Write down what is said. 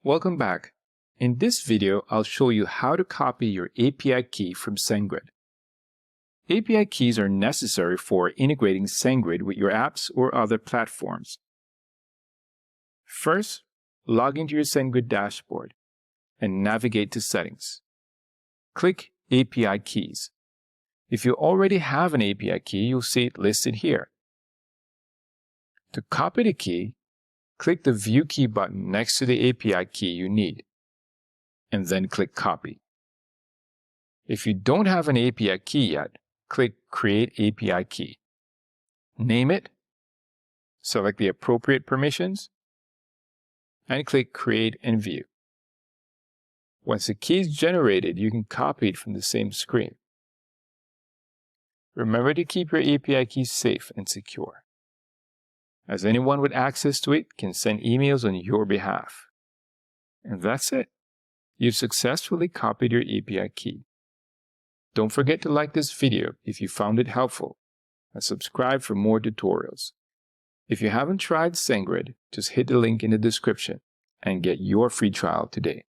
Welcome back. In this video, I'll show you how to copy your API key from SendGrid. API keys are necessary for integrating SendGrid with your apps or other platforms. First, log into your SendGrid dashboard and navigate to Settings. Click API Keys. If you already have an API key, you'll see it listed here. To copy the key, click the View Key button next to the API key you need, and then click Copy. If you don't have an API key yet, click Create API Key. Name it, select the appropriate permissions, and click Create and View. Once the key is generated, you can copy it from the same screen. Remember to keep your API keys safe and secure, as anyone with access to it can send emails on your behalf. And that's it. You've successfully copied your API key. Don't forget to like this video if you found it helpful, and subscribe for more tutorials. If you haven't tried SendGrid, just hit the link in the description and get your free trial today.